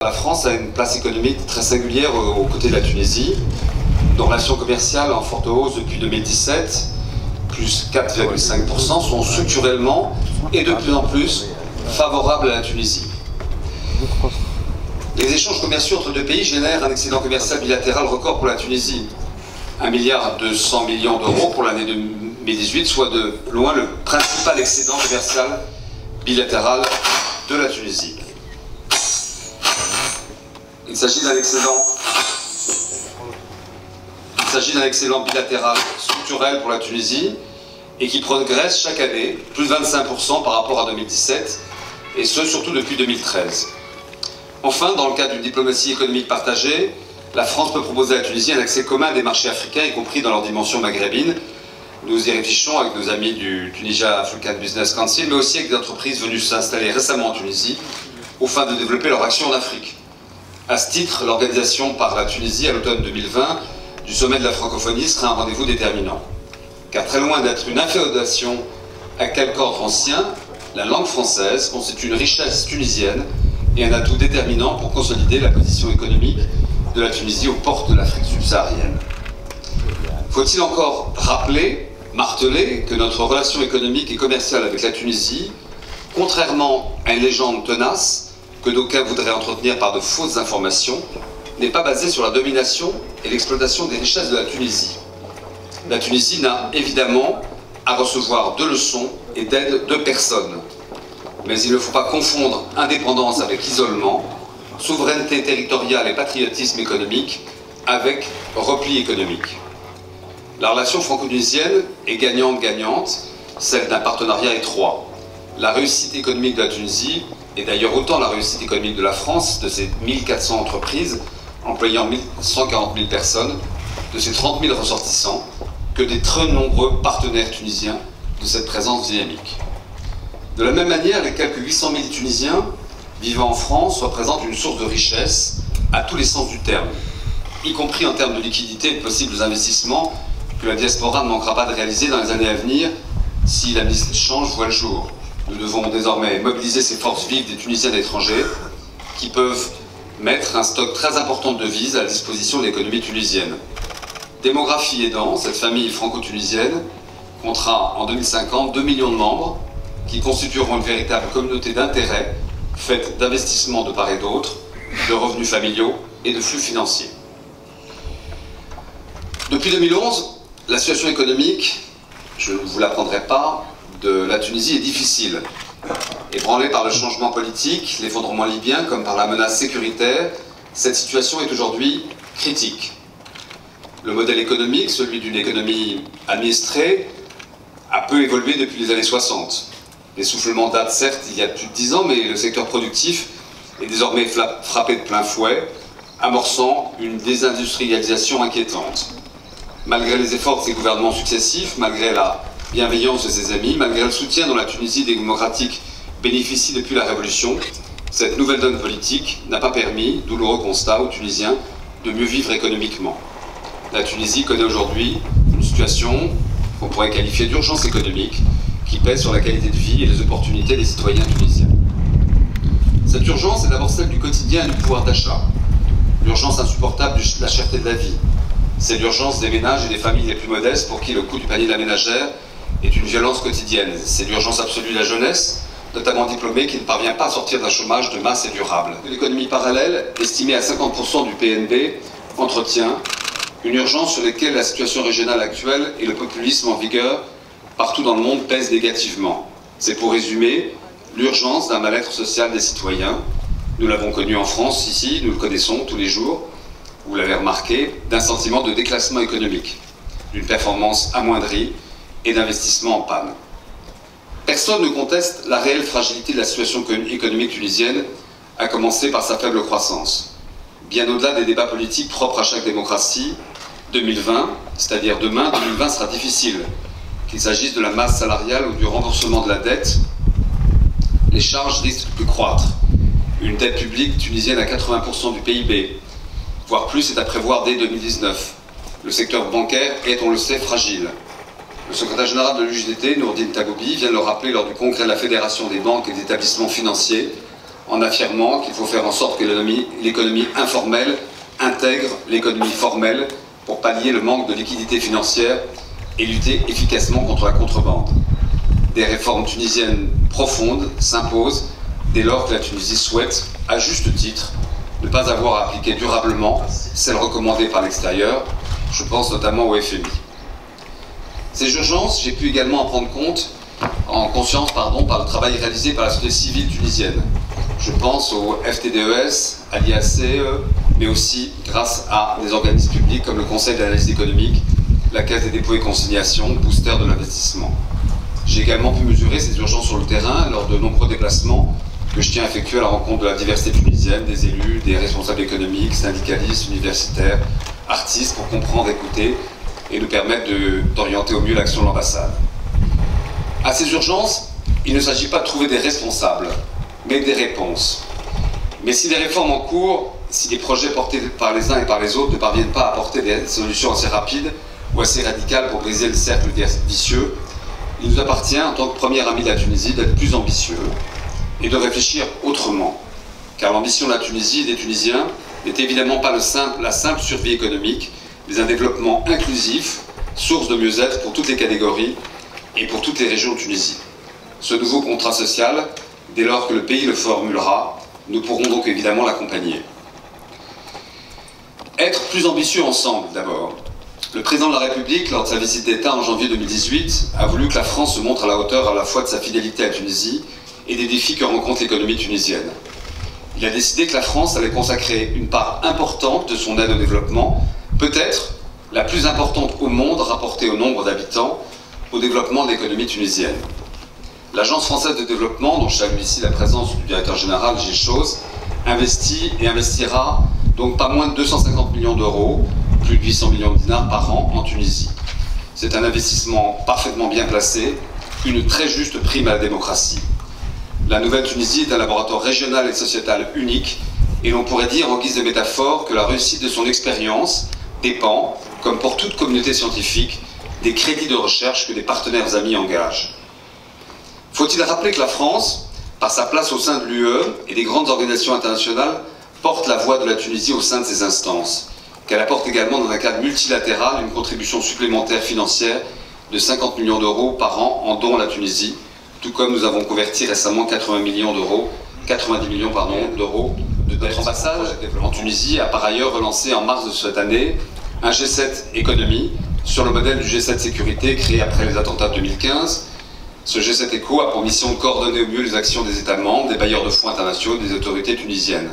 La France a une place économique très singulière aux côtés de la Tunisie. Nos relations commerciales en forte hausse depuis 2017, plus 4,5%, sont structurellement et de plus en plus favorables à la Tunisie. Les échanges commerciaux entre deux pays génèrent un excédent commercial bilatéral record pour la Tunisie. 1,2 milliard d'euros pour l'année 2018, soit de loin le principal excédent commercial bilatéral de la Tunisie. Il s'agit d'un excédent bilatéral structurel pour la Tunisie et qui progresse chaque année, plus de 25% par rapport à 2017, et ce surtout depuis 2013. Enfin, dans le cadre d'une diplomatie économique partagée, la France peut proposer à la Tunisie un accès commun des marchés africains, y compris dans leur dimension maghrébine. Nous y réfléchissons avec nos amis du Tunisia African Business Council, mais aussi avec des entreprises venues s'installer récemment en Tunisie, aux fins de développer leur action en Afrique. À ce titre, l'organisation par la Tunisie à l'automne 2020 du sommet de la francophonie sera un rendez-vous déterminant. Car très loin d'être une inféodation à quelque ordre ancien, la langue française constitue une richesse tunisienne et un atout déterminant pour consolider la position économique de la Tunisie aux portes de l'Afrique subsaharienne. Faut-il encore rappeler, marteler, que notre relation économique et commerciale avec la Tunisie, contrairement à une légende tenace, que d'aucuns voudraient entretenir par de fausses informations, n'est pas basée sur la domination et l'exploitation des richesses de la Tunisie. La Tunisie n'a évidemment à recevoir de leçons et d'aide de personne. Mais il ne faut pas confondre indépendance avec isolement, souveraineté territoriale et patriotisme économique avec repli économique. La relation franco-tunisienne est gagnante-gagnante, celle d'un partenariat étroit. La réussite économique de la Tunisie et d'ailleurs autant la réussite économique de la France, de ses 1400 entreprises, employant 140 000 personnes, de ses 30 000 ressortissants, que des très nombreux partenaires tunisiens de cette présence dynamique. De la même manière, les quelques 800 000 Tunisiens vivant en France représentent une source de richesse à tous les sens du terme, y compris en termes de liquidité et de possibles investissements que la diaspora ne manquera pas de réaliser dans les années à venir si la mise d'échange voit le jour. Nous devons désormais mobiliser ces forces vives des Tunisiens et étrangers qui peuvent mettre un stock très important de devises à la disposition de l'économie tunisienne. Démographie aidant, cette famille franco-tunisienne comptera en 2050 2 millions de membres qui constitueront une véritable communauté d'intérêt faite d'investissements de part et d'autre, de revenus familiaux et de flux financiers. Depuis 2011, la situation économique, je ne vous l'apprendrai pas, de la Tunisie est difficile. Ébranlée par le changement politique, l'effondrement libyen, comme par la menace sécuritaire, cette situation est aujourd'hui critique. Le modèle économique, celui d'une économie administrée, a peu évolué depuis les années 60. L'essoufflement date certes il y a plus de 10 ans, mais le secteur productif est désormais frappé de plein fouet, amorçant une désindustrialisation inquiétante. Malgré les efforts de ses gouvernements successifs, malgré la bienveillance de ses amis, malgré le soutien dont la Tunisie démocratique bénéficie depuis la Révolution, cette nouvelle donne politique n'a pas permis, douloureux constat, aux Tunisiens de mieux vivre économiquement. La Tunisie connaît aujourd'hui une situation qu'on pourrait qualifier d'urgence économique qui pèse sur la qualité de vie et les opportunités des citoyens tunisiens. Cette urgence est d'abord celle du quotidien et du pouvoir d'achat. L'urgence insupportable de la cherté de la vie. C'est l'urgence des ménages et des familles les plus modestes pour qui le coût du panier de la ménagère est une violence quotidienne. C'est l'urgence absolue de la jeunesse, notamment diplômée, qui ne parvient pas à sortir d'un chômage de masse et durable. L'économie parallèle, estimée à 50% du PNB, entretient une urgence sur laquelle la situation régionale actuelle et le populisme en vigueur partout dans le monde pèsent négativement. C'est pour résumer l'urgence d'un mal-être social des citoyens. Nous l'avons connu en France ici, nous le connaissons tous les jours, vous l'avez remarqué, d'un sentiment de déclassement économique, d'une performance amoindrie et d'investissement en panne. Personne ne conteste la réelle fragilité de la situation économique tunisienne, à commencer par sa faible croissance. Bien au-delà des débats politiques propres à chaque démocratie, 2020, c'est-à-dire demain, 2020 sera difficile. Qu'il s'agisse de la masse salariale ou du remboursement de la dette, les charges risquent de croître. Une dette publique tunisienne à 80% du PIB, voire plus, est à prévoir dès 2019. Le secteur bancaire est, on le sait, fragile. Le secrétaire général de l'UJDT, Nourdine Taboubi, vient de le rappeler lors du congrès de la Fédération des banques et des établissements financiers. en affirmant qu'il faut faire en sorte que l'économie informelle intègre l'économie formelle pour pallier le manque de liquidité financière et lutter efficacement contre la contrebande. Des réformes tunisiennes profondes s'imposent dès lors que la Tunisie souhaite, à juste titre, ne pas avoir à appliquer durablement celles recommandées par l'extérieur. Je pense notamment au FMI. Ces urgences, j'ai pu également en prendre conscience par le travail réalisé par la société civile tunisienne. Je pense au FTDES, à l'IACE, mais aussi grâce à des organismes publics comme le Conseil d'analyse économique, la Caisse des dépôts et consignations, booster de l'investissement. J'ai également pu mesurer ces urgences sur le terrain lors de nombreux déplacements que je tiens à effectuer à la rencontre de la diversité tunisienne, des élus, des responsables économiques, syndicalistes, universitaires, artistes, pour comprendre, écouter et nous permettre d'orienter au mieux l'action de l'ambassade. À ces urgences, il ne s'agit pas de trouver des responsables, mais des réponses. Mais si les réformes en cours, si les projets portés par les uns et par les autres ne parviennent pas à apporter des solutions assez rapides ou assez radicales pour briser le cercle vicieux, il nous appartient, en tant que premier ami de la Tunisie, d'être plus ambitieux et de réfléchir autrement. Car l'ambition de la Tunisie et des Tunisiens n'est évidemment pas la simple survie économique, mais un développement inclusif, source de mieux-être pour toutes les catégories et pour toutes les régions de Tunisie. Ce nouveau contrat social, dès lors que le pays le formulera, nous pourrons donc évidemment l'accompagner. Être plus ambitieux ensemble, d'abord. Le président de la République, lors de sa visite d'État en janvier 2018, a voulu que la France se montre à la hauteur à la fois de sa fidélité à la Tunisie et des défis que rencontre l'économie tunisienne. Il a décidé que la France allait consacrer une part importante de son aide au développement, peut-être la plus importante au monde rapportée au nombre d'habitants, au développement de l'économie tunisienne. L'Agence française de développement, dont je salue ici la présence du directeur général Gilles Chausse, investit et investira donc pas moins de 250 millions d'euros, plus de 800 millions de dinars par an en Tunisie. C'est un investissement parfaitement bien placé, une très juste prime à la démocratie. La Nouvelle Tunisie est un laboratoire régional et sociétal unique, et l'on pourrait dire en guise de métaphore que la réussite de son expérience dépend, comme pour toute communauté scientifique, des crédits de recherche que des partenaires amis engagent. Faut-il rappeler que la France, par sa place au sein de l'UE et des grandes organisations internationales, porte la voix de la Tunisie au sein de ces instances, qu'elle apporte également dans un cadre multilatéral une contribution supplémentaire financière de 50 millions d'euros par an en dons à la Tunisie, tout comme nous avons converti récemment 90 millions d'euros de notre ambassade en Tunisie a par ailleurs relancé en mars de cette année un G7 économie sur le modèle du G7 sécurité créé après les attentats de 2015. Ce G7 éco a pour mission de coordonner au mieux les actions des États membres, des bailleurs de fonds internationaux, des autorités tunisiennes.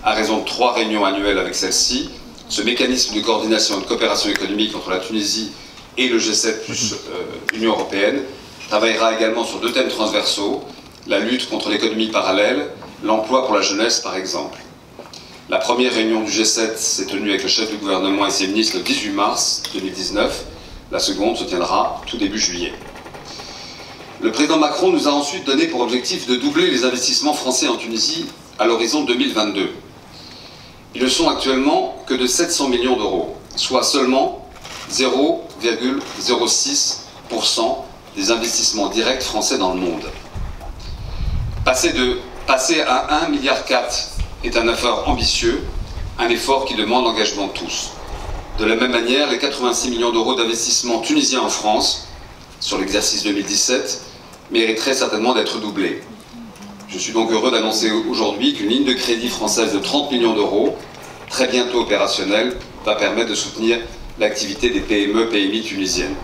À raison de 3 réunions annuelles avec celle-ci, ce mécanisme de coordination et de coopération économique entre la Tunisie et le G7 plus l'Union européenne travaillera également sur 2 thèmes transversaux, la lutte contre l'économie parallèle, l'emploi pour la jeunesse par exemple. La première réunion du G7 s'est tenue avec le chef du gouvernement et ses ministres le 18 mars 2019, la seconde se tiendra tout début juillet. Le président Macron nous a ensuite donné pour objectif de doubler les investissements français en Tunisie à l'horizon 2022. Ils ne sont actuellement que de 700 millions d'euros, soit seulement 0,06% des investissements directs français dans le monde. Passer à 1,4 milliard est un effort ambitieux, un effort qui demande l'engagement de tous. De la même manière, les 86 millions d'euros d'investissement tunisiens en France sur l'exercice 2017 mériterait certainement d'être doublé. Je suis donc heureux d'annoncer aujourd'hui qu'une ligne de crédit française de 30 millions d'euros, très bientôt opérationnelle, va permettre de soutenir l'activité des PME, PMI tunisiennes.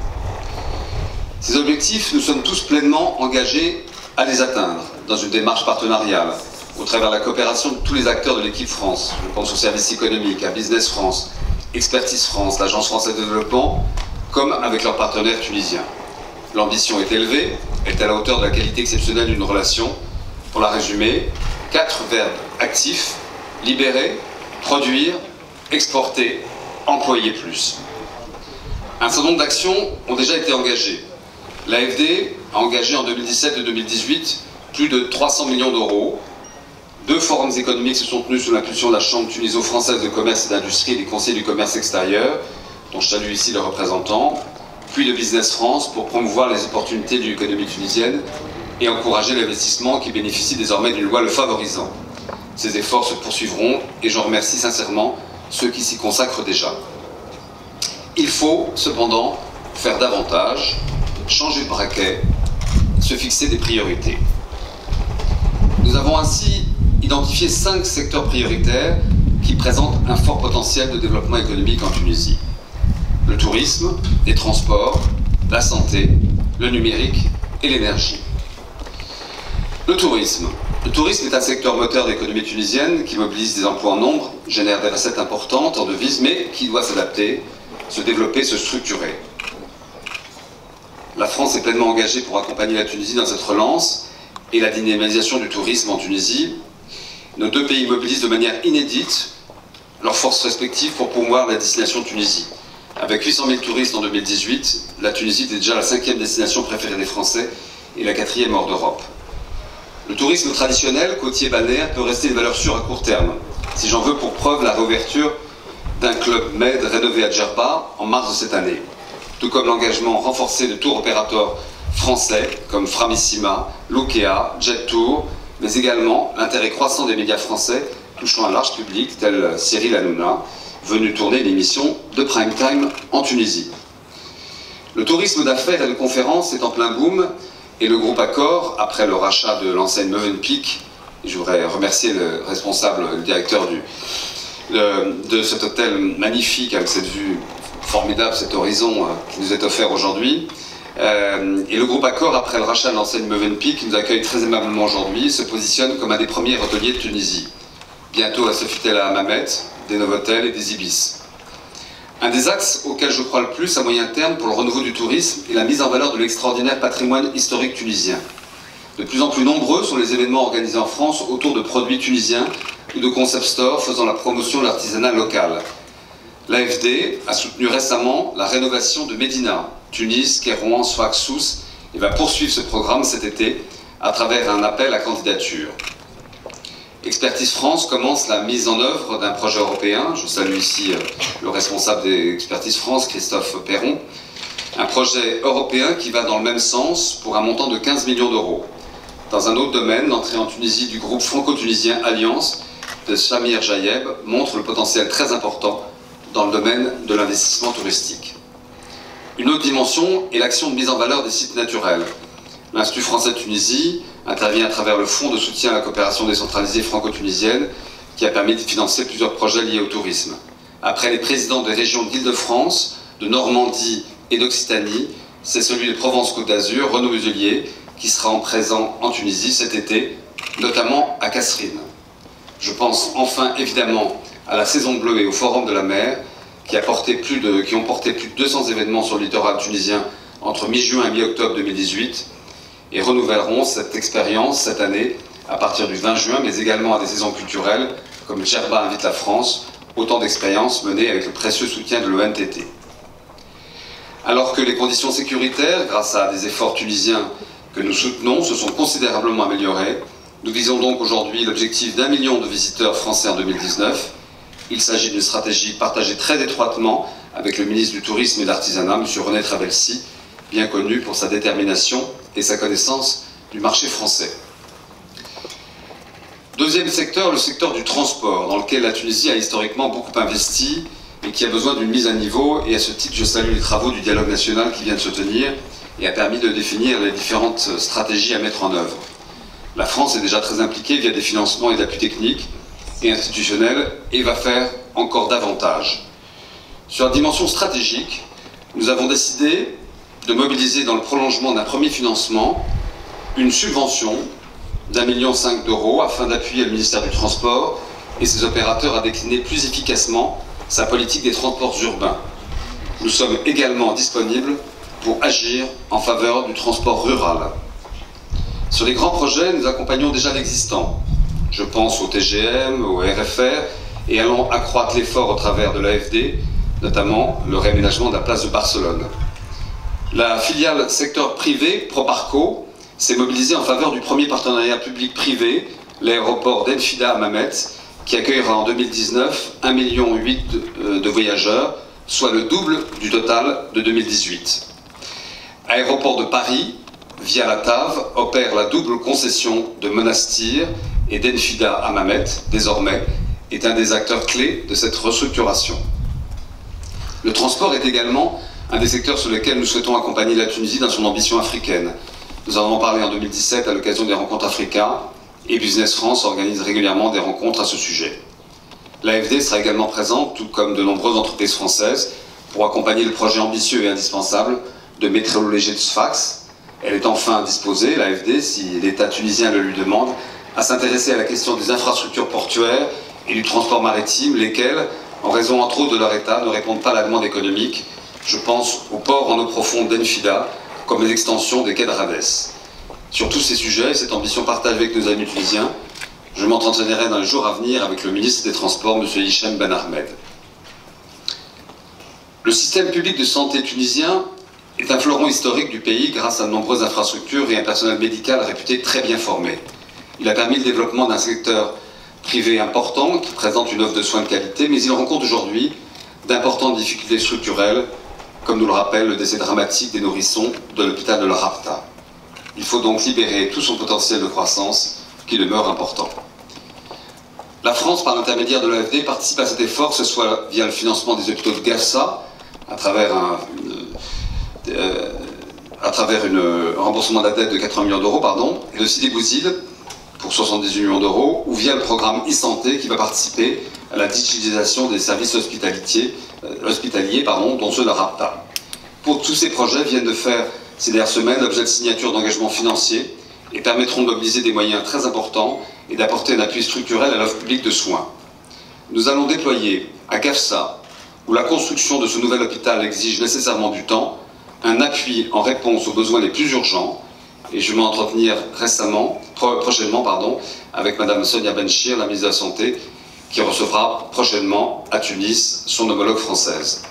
Ces objectifs, nous sommes tous pleinement engagés à les atteindre dans une démarche partenariale, au travers de la coopération de tous les acteurs de l'équipe France. Je pense aux services économiques, à Business France, Expertise France, l'Agence française de développement, comme avec leurs partenaires tunisiens. L'ambition est élevée, elle est à la hauteur de la qualité exceptionnelle d'une relation. Pour la résumer, 4 verbes actifs: libérer, produire, exporter, employer plus. Un certain nombre d'actions ont déjà été engagées. L'AFD a engagé en 2017 et 2018 plus de 300 millions d'euros. 2 forums économiques se sont tenus sous l'impulsion de la Chambre tuniso-française de commerce et d'industrie et des conseils du commerce extérieur, dont je salue ici les représentants, puis de Business France pour promouvoir les opportunités de l'économie tunisienne et encourager l'investissement qui bénéficie désormais d'une loi le favorisant. Ces efforts se poursuivront et j'en remercie sincèrement ceux qui s'y consacrent déjà. Il faut cependant faire davantage, changer de braquet, se fixer des priorités. Nous avons ainsi identifié 5 secteurs prioritaires qui présentent un fort potentiel de développement économique en Tunisie. Le tourisme, les transports, la santé, le numérique et l'énergie. Le tourisme. Le tourisme est un secteur moteur de l'économie tunisienne qui mobilise des emplois en nombre, génère des recettes importantes en devises, mais qui doit s'adapter, se développer, se structurer. La France est pleinement engagée pour accompagner la Tunisie dans cette relance et la dynamisation du tourisme en Tunisie. Nos deux pays mobilisent de manière inédite leurs forces respectives pour promouvoir la destination Tunisie. Avec 800 000 touristes en 2018, la Tunisie était déjà la 5e destination préférée des Français et la 4e hors d'Europe. Le tourisme traditionnel, côtier balnéaire, peut rester une valeur sûre à court terme. Si j'en veux pour preuve la réouverture d'un club Med rénové à Djerba en mars de cette année, tout comme l'engagement renforcé de tours opérateurs français comme Framissima, Lukea, Jet Tour, mais également l'intérêt croissant des médias français touchant un large public tel Cyril Hanouna, venu tourner une émission de prime time en Tunisie. Le tourisme d'affaires et de conférences est en plein boom et le groupe Accor, après le rachat de l'enseigne Mövenpick, je voudrais remercier le responsable, le directeur de cet hôtel magnifique avec cette vue formidable, cet horizon qui nous est offert aujourd'hui. Et le groupe Accor, après le rachat de l'enseigne Mövenpick, qui nous accueille très aimablement aujourd'hui, se positionne comme un des premiers hôteliers de Tunisie. Bientôt à Sofitel à Hammamet, des Novotel et des Ibis. Un des axes auxquels je crois le plus à moyen terme pour le renouveau du tourisme est la mise en valeur de l'extraordinaire patrimoine historique tunisien. De plus en plus nombreux sont les événements organisés en France autour de produits tunisiens ou de concept stores faisant la promotion de l'artisanat local. L'AFD a soutenu récemment la rénovation de Médina, Tunis, Kérouan, Sfax, Sousse et va poursuivre ce programme cet été à travers un appel à candidature. Expertise France commence la mise en œuvre d'un projet européen. Je salue ici le responsable d'Expertise France, Christophe Perron. Un projet européen qui va dans le même sens pour un montant de 15 millions d'euros. Dans un autre domaine, l'entrée en Tunisie du groupe franco-tunisien Alliance de Samir Jayeb montre le potentiel très important dans le domaine de l'investissement touristique. Une autre dimension est l'action de mise en valeur des sites naturels. L'Institut français de Tunisie intervient à travers le Fonds de soutien à la coopération décentralisée franco-tunisienne qui a permis de financer plusieurs projets liés au tourisme. Après les présidents des régions d'Île-de-France, de Normandie et d'Occitanie, c'est celui de Provence-Côte d'Azur, Renaud Muselier, qui sera présent en Tunisie cet été, notamment à Kasserine. Je pense enfin évidemment à la Saison Bleue et au Forum de la mer, qui ont porté plus de 200 événements sur le littoral tunisien entre mi-juin et mi-octobre 2018, et renouvelleront cette expérience cette année à partir du 20 juin, mais également à des saisons culturelles comme Djerba invite la France, autant d'expériences menées avec le précieux soutien de l'ONTT. Alors que les conditions sécuritaires, grâce à des efforts tunisiens que nous soutenons, se sont considérablement améliorées, nous visons donc aujourd'hui l'objectif d'1 million de visiteurs français en 2019. Il s'agit d'une stratégie partagée très étroitement avec le ministre du Tourisme et de l'Artisanat, M. René Trabelsi, bien connu pour sa détermination et sa connaissance du marché français. Deuxième secteur, le secteur du transport, dans lequel la Tunisie a historiquement beaucoup investi et qui a besoin d'une mise à niveau. Et à ce titre, je salue les travaux du dialogue national qui vient de se tenir et a permis de définir les différentes stratégies à mettre en œuvre. La France est déjà très impliquée via des financements et d'appui technique et institutionnel et va faire encore davantage. Sur la dimension stratégique, nous avons décidé de mobiliser dans le prolongement d'un premier financement une subvention d'1,5 million d'euros afin d'appuyer le ministère du Transport et ses opérateurs à décliner plus efficacement sa politique des transports urbains. Nous sommes également disponibles pour agir en faveur du transport rural. Sur les grands projets, nous accompagnons déjà l'existant. Je pense au TGM, au RFR, et allons accroître l'effort au travers de l'AFD, notamment le réaménagement de la place de Barcelone. La filiale secteur privé, Proparco, s'est mobilisée en faveur du premier partenariat public-privé, l'aéroport d'Enfida à Hammamet, qui accueillera en 2019 1,8 million de voyageurs, soit le double du total de 2018. Aéroport de Paris, via la TAV, opère la double concession de Monastir et d'Enfida Hammamet, désormais, est un des acteurs clés de cette restructuration. Le transport est également un des secteurs sur lesquels nous souhaitons accompagner la Tunisie dans son ambition africaine. Nous en avons parlé en 2017 à l'occasion des rencontres Africa, et Business France organise régulièrement des rencontres à ce sujet. L'AFD sera également présente, tout comme de nombreuses entreprises françaises, pour accompagner le projet ambitieux et indispensable de météorologie de Sfax. Elle est enfin disposée, l'AFD, si l'État tunisien le lui demande, à s'intéresser à la question des infrastructures portuaires et du transport maritime, lesquelles, en raison entre autres de leur état, ne répondent pas à la demande économique. Je pense aux ports en eau profonde d'Enfida, comme les extensions des quais de Rades. Sur tous ces sujets, cette ambition partagée avec nos amis tunisiens, je m'entretiendrai dans les jours à venir avec le ministre des Transports, M. Hichem Ben Ahmed. Le système public de santé tunisien est un fleuron historique du pays grâce à de nombreuses infrastructures et un personnel médical réputé très bien formé. Il a permis le développement d'un secteur privé important qui présente une offre de soins de qualité, mais il rencontre aujourd'hui d'importantes difficultés structurelles, comme nous le rappelle le décès dramatique des nourrissons de l'hôpital de la Rabta. Il faut donc libérer tout son potentiel de croissance qui demeure important. La France, par l'intermédiaire de l'AFD, participe à cet effort, que ce soit via le financement des hôpitaux de Gafsa, à travers un remboursement de la dette de 80 millions d'euros, et de Sidi Bouzid, pour 78 millions d'euros, ou via le programme e-santé qui va participer à la digitalisation des services hospitaliers, dont ceux de la Rabta. Pour tous ces projets viennent de faire ces dernières semaines l'objet de signatures d'engagement financier et permettront de mobiliser des moyens très importants et d'apporter un appui structurel à l'offre publique de soins. Nous allons déployer à Gafsa, où la construction de ce nouvel hôpital exige nécessairement du temps, un appui en réponse aux besoins les plus urgents, et je vais m'entretenir prochainement avec Mme Sonia Benchir, la ministre de la Santé, qui recevra prochainement à Tunis son homologue française.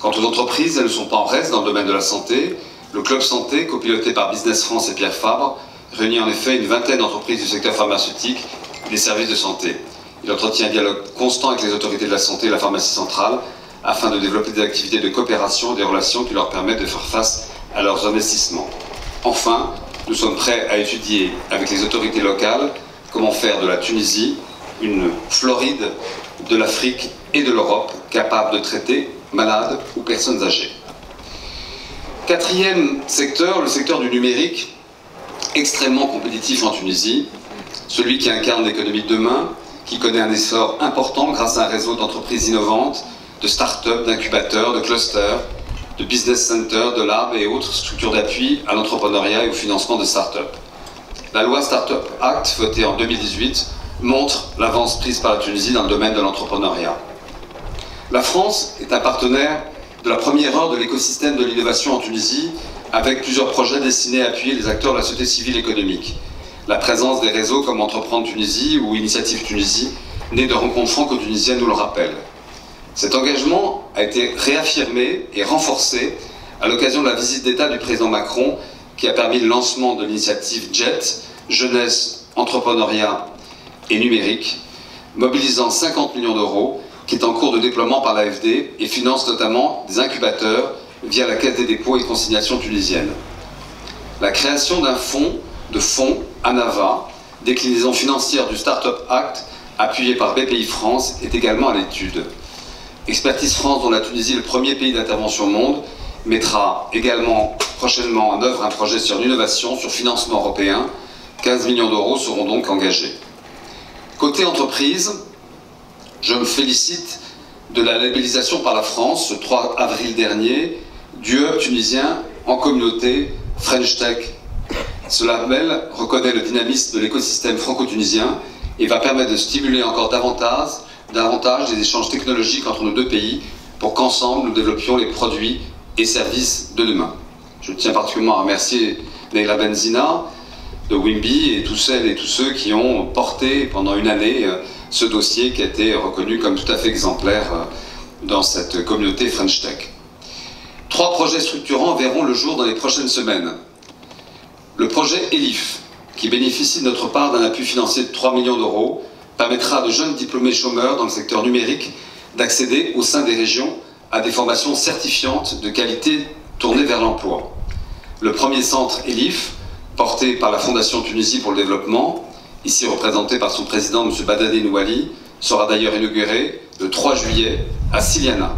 Quant aux entreprises, elles ne sont pas en reste dans le domaine de la santé. Le Club Santé, copiloté par Business France et Pierre Fabre, réunit en effet une vingtaine d'entreprises du secteur pharmaceutique et des services de santé. Il entretient un dialogue constant avec les autorités de la santé et la pharmacie centrale afin de développer des activités de coopération et des relations qui leur permettent de faire face à leurs investissements. Enfin, nous sommes prêts à étudier avec les autorités locales comment faire de la Tunisie une Floride de l'Afrique et de l'Europe capable de traiter malades ou personnes âgées. Quatrième secteur, le secteur du numérique, extrêmement compétitif en Tunisie, celui qui incarne l'économie de demain, qui connaît un essor important grâce à un réseau d'entreprises innovantes, de start-up, d'incubateurs, de clusters, de business centers, de labs et autres structures d'appui à l'entrepreneuriat et au financement de start-up. La loi Startup Act, votée en 2018, montre l'avance prise par la Tunisie dans le domaine de l'entrepreneuriat. La France est un partenaire de la première heure de l'écosystème de l'innovation en Tunisie, avec plusieurs projets destinés à appuyer les acteurs de la société civile économique. La présence des réseaux comme Entreprendre Tunisie ou Initiative Tunisie, née de rencontres franco-tunisiennes, nous le rappelle. Cet engagement a été réaffirmé et renforcé à l'occasion de la visite d'État du président Macron, qui a permis le lancement de l'initiative JET, Jeunesse, Entrepreneuriat et Numérique, mobilisant 50 millions d'euros, qui est en cours de déploiement par l'AFD et finance notamment des incubateurs via la Caisse des dépôts et consignations tunisienne. La création d'un fonds, ANAVA, déclinaison financière du Startup Act, appuyé par BPI France, est également à l'étude. Expertise France, dont la Tunisie est le premier pays d'intervention au monde, mettra également prochainement en œuvre un projet sur l'innovation, sur financement européen. 15 millions d'euros seront donc engagés. Côté entreprise, je me félicite de la labellisation par la France, ce 3 avril dernier, du hub tunisien en communauté French Tech. Ce label reconnaît le dynamisme de l'écosystème franco-tunisien et va permettre de stimuler encore davantage des échanges technologiques entre nos deux pays pour qu'ensemble nous développions les produits et services de demain. Je tiens particulièrement à remercier Neila Benzina de Wimby et toutes celles et tous ceux qui ont porté pendant une année ce dossier qui a été reconnu comme tout à fait exemplaire dans cette communauté French Tech. 3 projets structurants verront le jour dans les prochaines semaines. Le projet ELIF, qui bénéficie de notre part d'un appui financier de 3 millions d'euros, permettra à de jeunes diplômés chômeurs dans le secteur numérique d'accéder au sein des régions à des formations certifiantes de qualité tournées vers l'emploi. Le premier centre ELIF, porté par la Fondation Tunisie pour le développement, ici représenté par son président M. Badadi Nouali, sera d'ailleurs inauguré le 3 juillet à Siliana.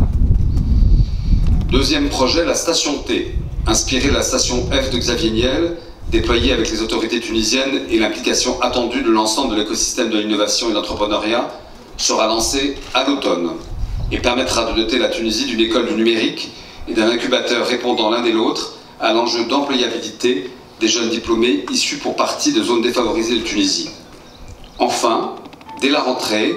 Deuxième projet, la station T, inspirée de la station F de Xavier Niel, déployée avec les autorités tunisiennes et l'implication attendue de l'ensemble de l'écosystème de l'innovation et de l'entrepreneuriat, sera lancée à l'automne et permettra de doter la Tunisie d'une école du numérique et d'un incubateur répondant l'un et l'autre à l'enjeu d'employabilité des jeunes diplômés issus pour partie de zones défavorisées de Tunisie. Enfin, dès la rentrée,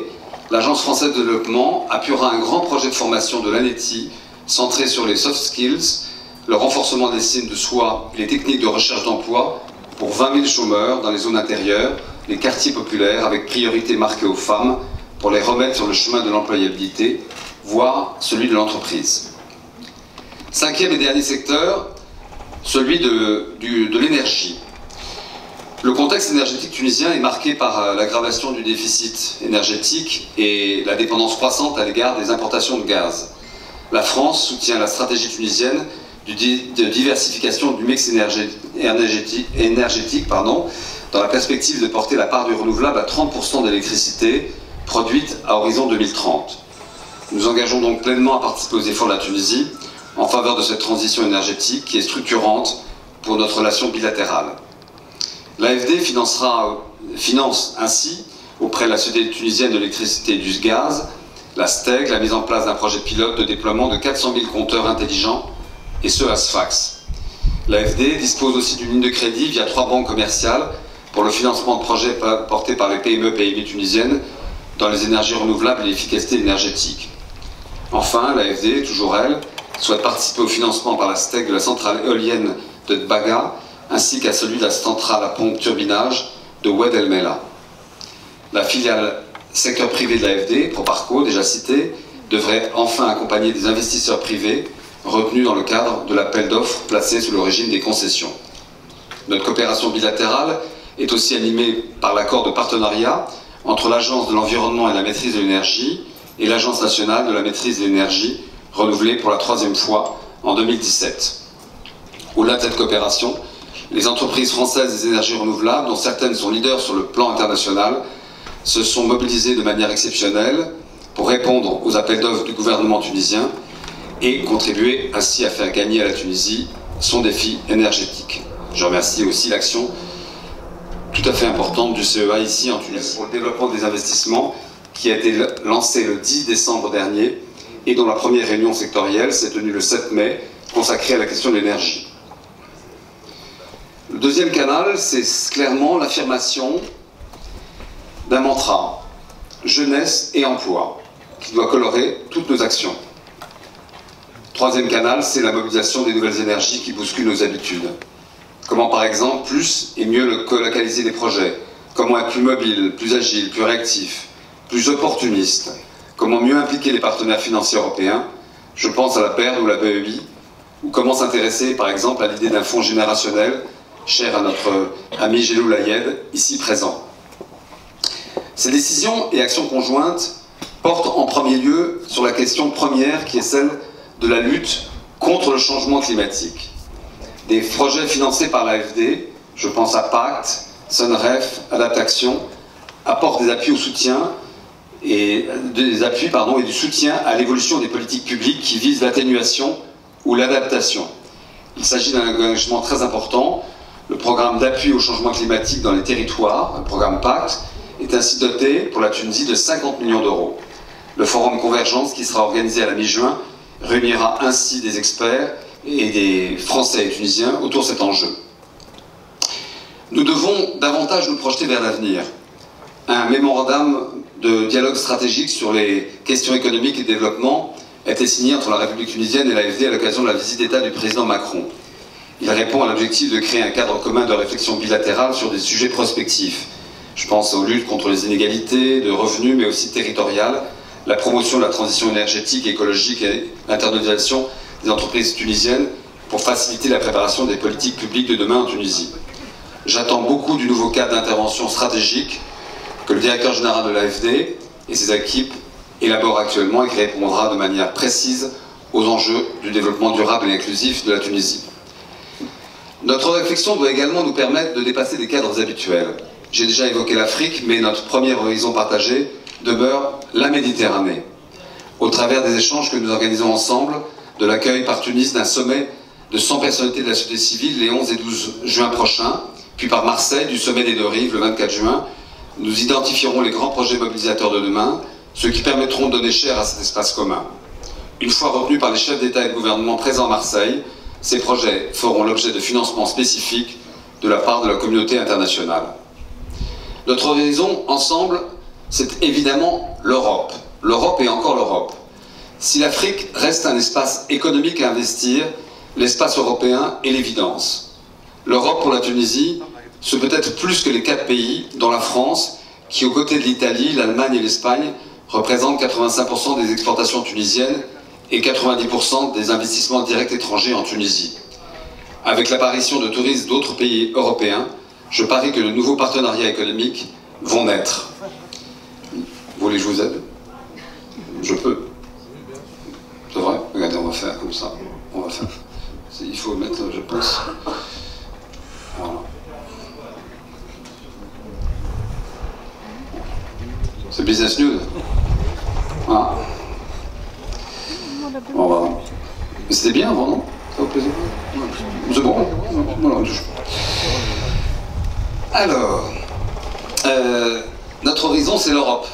l'Agence française de développement appuiera un grand projet de formation de l'ANETI centré sur les soft skills, le renforcement des signes de soi et les techniques de recherche d'emploi pour 20 000 chômeurs dans les zones intérieures, les quartiers populaires, avec priorité marquée aux femmes pour les remettre sur le chemin de l'employabilité, voire celui de l'entreprise. Cinquième et dernier secteur, celui de l'énergie. Le contexte énergétique tunisien est marqué par l'aggravation du déficit énergétique et la dépendance croissante à l'égard des importations de gaz. La France soutient la stratégie tunisienne de diversification du mix énergétique dans la perspective de porter la part du renouvelable à 30% d'électricité produite à horizon 2030. Nous engageons donc pleinement à participer aux efforts de la Tunisie en faveur de cette transition énergétique qui est structurante pour notre relation bilatérale. L'AFD finance ainsi, auprès de la Société tunisienne de l'électricité et du gaz, la STEG, la mise en place d'un projet pilote de déploiement de 400 000 compteurs intelligents, et ce à Sfax. L'AFD dispose aussi d'une ligne de crédit via 3 banques commerciales pour le financement de projets portés par les PME tunisiennes dans les énergies renouvelables et l'efficacité énergétique. Enfin, l'AFD, toujours elle, souhaite participer au financement par la STEG de la centrale éolienne de Baga, ainsi qu'à celui de la centrale à pompe turbinage de Oued El Mela. La filiale secteur privé de l'AFD, Proparco, déjà citée, devrait enfin accompagner des investisseurs privés retenus dans le cadre de l'appel d'offres placé sous le régime des concessions. Notre coopération bilatérale est aussi animée par l'accord de partenariat entre l'Agence de l'environnement et la maîtrise de l'énergie et l'Agence nationale de la maîtrise de l'énergie, renouvelée pour la 3e fois en 2017. Au-delà de cette coopération, les entreprises françaises des énergies renouvelables, dont certaines sont leaders sur le plan international, se sont mobilisées de manière exceptionnelle pour répondre aux appels d'offres du gouvernement tunisien et contribuer ainsi à faire gagner à la Tunisie son défi énergétique. Je remercie aussi l'action tout à fait importante du CEA ici en Tunisie pour le développement des investissements qui a été lancé le 10 décembre dernier et dont la première réunion sectorielle s'est tenue le 7 mai consacrée à la question de l'énergie. Le deuxième canal, c'est clairement l'affirmation d'un mantra, jeunesse et emploi, qui doit colorer toutes nos actions. Troisième canal, c'est la mobilisation des nouvelles énergies qui bousculent nos habitudes. Comment par exemple plus et mieux colocaliser les projets? Comment être plus mobile, plus agile, plus réactif, plus opportuniste? Comment mieux impliquer les partenaires financiers européens? Je pense à la BERD ou la BEI. Ou comment s'intéresser par exemple à l'idée d'un fonds générationnel, cher à notre ami Gélou Layed, ici présent. Ces décisions et actions conjointes portent en premier lieu sur la question première qui est celle de la lutte contre le changement climatique. Des projets financés par l'AFD, je pense à Pacte, Sunref, Adaptation, apportent des appuis au soutien et du soutien à l'évolution des politiques publiques qui visent l'atténuation ou l'adaptation. Il s'agit d'un engagement très important. Le programme d'appui au changement climatique dans les territoires, le programme Pacte, est ainsi doté pour la Tunisie de 50 millions d'euros. Le forum Convergence, qui sera organisé à la mi-juin, réunira ainsi des experts et des Français et Tunisiens autour de cet enjeu. Nous devons davantage nous projeter vers l'avenir. Un mémorandum de dialogue stratégique sur les questions économiques et de développement a été signé entre la République tunisienne et l'AFD à l'occasion de la visite d'État du président Macron. Il répond à l'objectif de créer un cadre commun de réflexion bilatérale sur des sujets prospectifs. Je pense aux luttes contre les inégalités de revenus, mais aussi territoriales, la promotion de la transition énergétique, écologique et l'internationalisation des entreprises tunisiennes pour faciliter la préparation des politiques publiques de demain en Tunisie. J'attends beaucoup du nouveau cadre d'intervention stratégique que le directeur général de l'AFD et ses équipes élaborent actuellement et qui répondra de manière précise aux enjeux du développement durable et inclusif de la Tunisie. Notre réflexion doit également nous permettre de dépasser des cadres habituels. J'ai déjà évoqué l'Afrique, mais notre premier horizon partagé demeure la Méditerranée. Au travers des échanges que nous organisons ensemble, de l'accueil par Tunis d'un sommet de 100 personnalités de la société civile les 11 et 12 juin prochains, puis par Marseille du sommet des deux rives le 24 juin, nous identifierons les grands projets mobilisateurs de demain, ceux qui permettront de donner chair à cet espace commun. Une fois retenus par les chefs d'État et de gouvernement présents à Marseille, ces projets feront l'objet de financements spécifiques de la part de la communauté internationale. Notre horizon, ensemble, c'est évidemment l'Europe. L'Europe et encore l'Europe. Si l'Afrique reste un espace économique à investir, l'espace européen est l'évidence. L'Europe pour la Tunisie, c'est peut-être plus que les 4 pays, dont la France, qui aux côtés de l'Italie, l'Allemagne et l'Espagne, représente 85% des exportations tunisiennes et 90% des investissements directs étrangers en Tunisie. Avec l'apparition de touristes d'autres pays européens, je parie que de nouveaux partenariats économiques vont naître. Vous voulez que je vous aide? Je peux. C'est vrai? Regardez, on va faire comme ça. On va faire. Il faut mettre, je pense. Voilà. C'est Business News. Ah. On va. Mais c'était bien avant, non? Ça vous plaisait? C'est bon? Voilà. Alors, notre horizon, c'est l'Europe.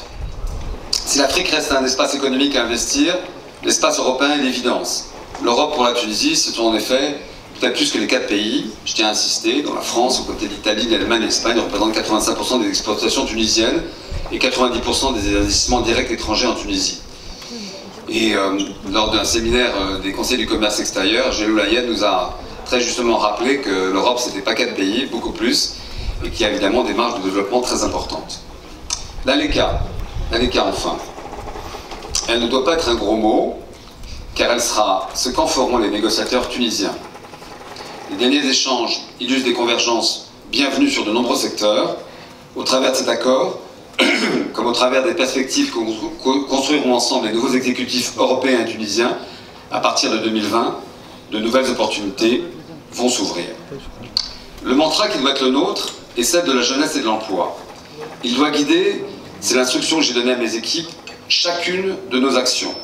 Si l'Afrique reste un espace économique à investir, l'espace européen est l'évidence. L'Europe pour la Tunisie, c'est en effet peut-être plus que les 4 pays, je tiens à insister, dont la France, aux côtés de l'Italie, de l'Allemagne et de l'Espagne, représente 85% des exportations tunisiennes et 90% des investissements directs étrangers en Tunisie. Et lors d'un séminaire des conseils du commerce extérieur, Gélou Layed nous a très justement rappelé que l'Europe, c'était pas 4 pays, beaucoup plus, et qu'il y a évidemment des marges de développement très importantes. L'ALECA enfin. Elle ne doit pas être un gros mot, car elle sera ce qu'en feront les négociateurs tunisiens. Les derniers échanges illustrent des convergences bienvenues sur de nombreux secteurs. Au travers de cet accord, comme au travers des perspectives que construiront ensemble les nouveaux exécutifs européens et tunisiens, à partir de 2020, de nouvelles opportunités vont s'ouvrir. Le mantra qui doit être le nôtre est celle de la jeunesse et de l'emploi. Il doit guider, c'est l'instruction que j'ai donnée à mes équipes, chacune de nos actions,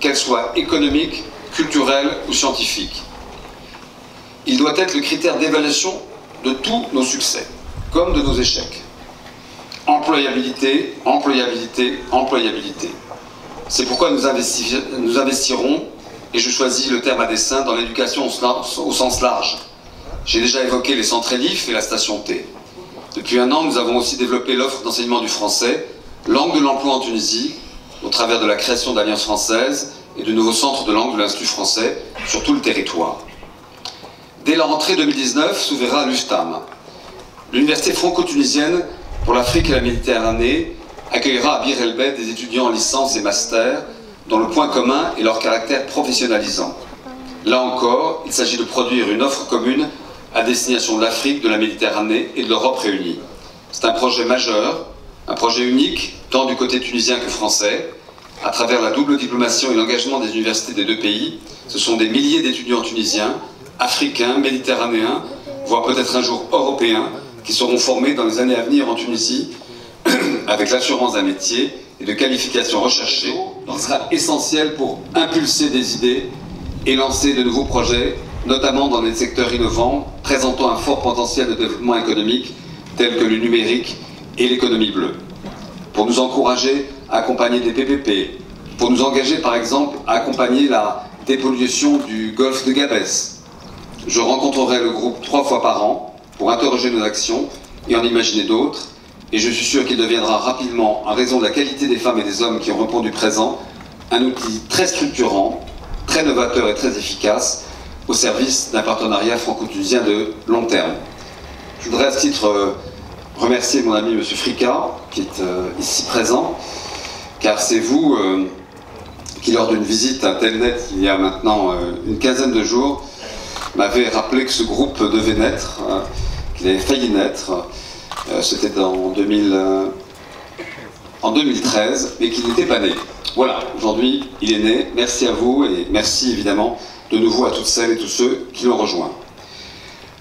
qu'elles soient économiques, culturelles ou scientifiques. Il doit être le critère d'évaluation de tous nos succès, comme de nos échecs. Employabilité, employabilité, employabilité. C'est pourquoi nous investirons, et je choisis le terme à dessein, dans l'éducation au sens large. J'ai déjà évoqué les centres ELIF et la station T. Depuis un an, nous avons aussi développé l'offre d'enseignement du français, langue de l'emploi en Tunisie, au travers de la création d'alliances françaises et de nouveaux centres de langue de l'Institut français sur tout le territoire. Dès la rentrée 2019 s'ouvrira l'UFTAM. L'université franco-tunisienne pour l'Afrique et la Méditerranée accueillera à Bir el-Bed des étudiants en licence et master dont le point commun est leur caractère professionnalisant. Là encore, il s'agit de produire une offre commune à destination de l'Afrique, de la Méditerranée et de l'Europe réunie. C'est un projet majeur, un projet unique, tant du côté tunisien que français. À travers la double diplomation et l'engagement des universités des 2 pays, ce sont des milliers d'étudiants tunisiens, africains, méditerranéens, voire peut-être un jour européens, qui seront formés dans les années à venir en Tunisie, avec l'assurance d'un métier et de qualifications recherchées, qui sera essentiel pour impulser des idées et lancer de nouveaux projets, notamment dans des secteurs innovants, présentant un fort potentiel de développement économique, tels que le numérique et l'économie bleue. Pour nous encourager à accompagner des PPP, pour nous engager par exemple à accompagner la dépollution du golfe de Gabès. Je rencontrerai le groupe 3 fois par an pour interroger nos actions et en imaginer d'autres, et je suis sûr qu'il deviendra rapidement, en raison de la qualité des femmes et des hommes qui ont répondu présent, un outil très structurant, très novateur et très efficace au service d'un partenariat franco-tunisien de long terme. Je voudrais à ce titre remercier mon ami M. Frika, qui est ici présent, car c'est vous qui, lors d'une visite à Telnet il y a maintenant une quinzaine de jours, m'avez rappelé que ce groupe devait naître, qu'il avait failli naître, c'était en 2013, mais qu'il n'était pas né. Voilà, aujourd'hui il est né, merci à vous et merci évidemment de nouveau à toutes celles et tous ceux qui l'ont rejoint.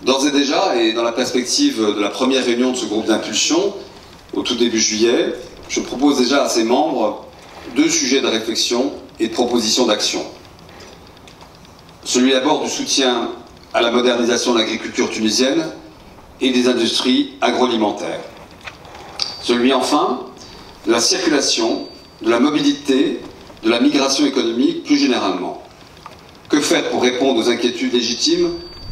D'ores et déjà, et dans la perspective de la première réunion de ce groupe d'impulsion, au tout début juillet, je propose déjà à ses membres 2 sujets de réflexion et de propositions d'action. Celui d'abord du soutien à la modernisation de l'agriculture tunisienne et des industries agroalimentaires. Celui enfin de la circulation, de la mobilité, de la migration économique plus généralement. Que faire pour répondre aux inquiétudes légitimes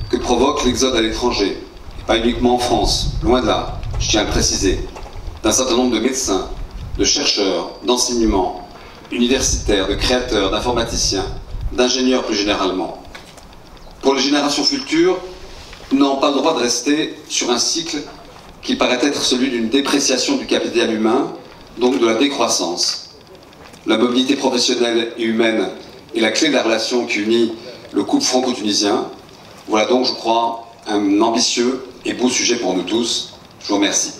que provoque l'exode à l'étranger, pas uniquement en France, loin de là, je tiens à le préciser, d'un certain nombre de médecins, de chercheurs, d'enseignants, universitaires, de créateurs, d'informaticiens, d'ingénieurs plus généralement. Pour les générations futures, nous n'avons pas le droit de rester sur un cycle qui paraît être celui d'une dépréciation du capital humain, donc de la décroissance. La mobilité professionnelle et humaine est la clé de la relation qui unit le couple franco-tunisien. Voilà donc, je crois, un ambitieux et beau sujet pour nous tous. Je vous remercie.